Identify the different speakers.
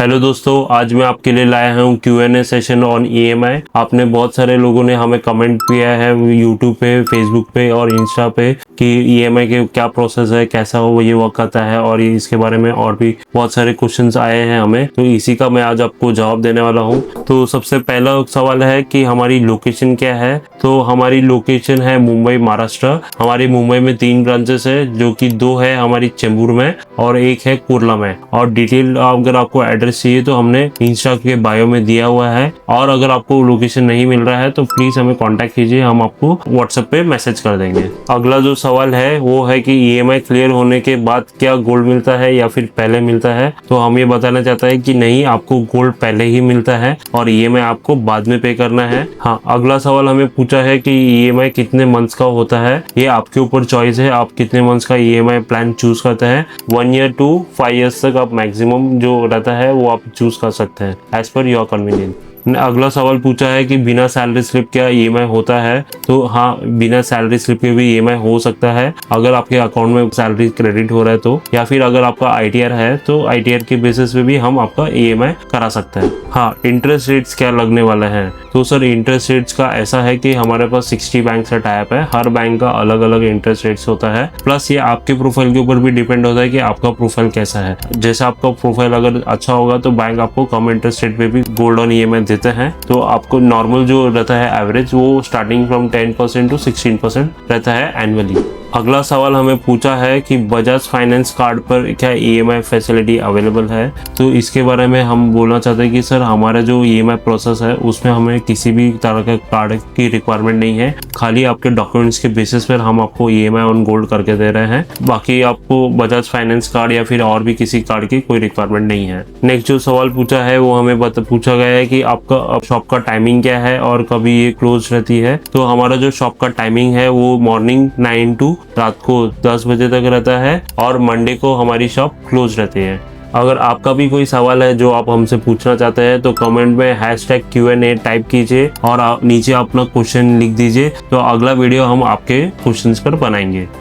Speaker 1: Hello दोस्तों, आज मैं आपके लिए लाया हूँ Q&A सेशन ऑन EMI। आपने बहुत सारे लोगों ने हमें कमेंट किया है यूट्यूब पे, फेसबुक पे और इंस्टा पे कि EMI के क्या प्रोसेस है, कैसा वो ये वर्क करता है और ये इसके बारे में और भी बहुत सारे क्वेश्चंस आए हैं हमें, तो इसी का मैं आज आपको जवाब देने वाला हूँ। तो सबसे पहला सवाल है कि हमारी लोकेशन क्या है। तो हमारी लोकेशन है मुंबई, महाराष्ट्र। हमारी मुंबई में 3 ब्रांचेस है, जो कि 2 है हमारी चेंबूर में और 1 है कुर्ला में। और डिटेल अगर आपको एड्रेस चाहिए तो हमने इंस्टा के बायो में दिया हुआ है। और अगर आपको लोकेशन नहीं मिल रहा है तो प्लीज हमें कांटेक्ट कीजिए, हम आपको व्हाट्सएप पे मैसेज कर देंगे। अगला जो सवाल है वो है कि EMI क्लियर होने के बाद क्या गोल्ड मिलता है या फिर पहले मिलता है। तो हम ये बताना चाहते हैं कि नहीं, आपको गोल्ड पहले ही मिलता है और EMI आपको बाद में पे करना है। हाँ, अगला सवाल हमें पूछा है कि EMI कितने मंथ्स का होता है। ये आपके ऊपर चॉइस है, आप कितने मंथ्स का EMI प्लान चूज करते हैं। 1 ईयर टू 5 ईयर्स तक आप मैक्सिमम जो रहता है वो आप चूज कर सकते हैं एज पर योर कन्वीनियंस। अगला सवाल पूछा है कि बिना सैलरी स्लिप क्या EMI होता है। तो हाँ, बिना सैलरी स्लिप के भी EMI हो सकता है अगर आपके अकाउंट में सैलरी क्रेडिट हो रहा है तो, या फिर अगर आपका ITR है तो ITR के बेसिस पे भी हम आपका EMI करा सकते हैं। हाँ, इंटरेस्ट रेट्स क्या लगने वाला है। तो सर, इंटरेस्ट रेट्स का ऐसा है कि हमारे पास 60 बैंक से टाइप है, हर बैंक का अलग अलग इंटरेस्ट रेट्स होता है। प्लस ये आपके प्रोफाइल के ऊपर भी डिपेंड होता है कि आपका प्रोफाइल कैसा है। जैसे आपका प्रोफाइल अगर अच्छा होगा तो बैंक आपको कम इंटरेस्ट रेट पे भी गोल्ड ऑन EMI देते हैं। तो आपको नॉर्मल जो रहता है एवरेज, वो स्टार्टिंग फ्रॉम 10% टू 16% रहता है एनुअली। अगला सवाल हमें पूछा है कि बजाज फाइनेंस कार्ड पर क्या EMI फैसिलिटी अवेलेबल है। तो इसके बारे में हम बोलना चाहते हैं कि सर, हमारा जो EMI प्रोसेस है उसमें हमें किसी भी तरह का कार्ड की रिक्वायरमेंट नहीं है। खाली आपके डॉक्यूमेंट्स के बेसिस पर हम आपको EMI ऑन गोल्ड करके दे रहे हैं। बाकी आपको बजाज फाइनेंस कार्ड या फिर और भी किसी कार्ड की कोई रिक्वायरमेंट नहीं है। नेक्स्ट जो सवाल पूछा है वो हमें पूछा गया है कि आपका शॉप का टाइमिंग क्या है और कभी ये क्लोज रहती है। तो हमारा जो शॉप का टाइमिंग है वो मॉर्निंग 9 टू रात को 10 बजे तक रहता है और मंडे को हमारी शॉप क्लोज रहती है। अगर आपका भी कोई सवाल है जो आप हमसे पूछना चाहते हैं तो कमेंट में #Q&A टाइप कीजिए और नीचे अपना क्वेश्चन लिख दीजिए। तो अगला वीडियो हम आपके क्वेश्चंस पर बनाएंगे।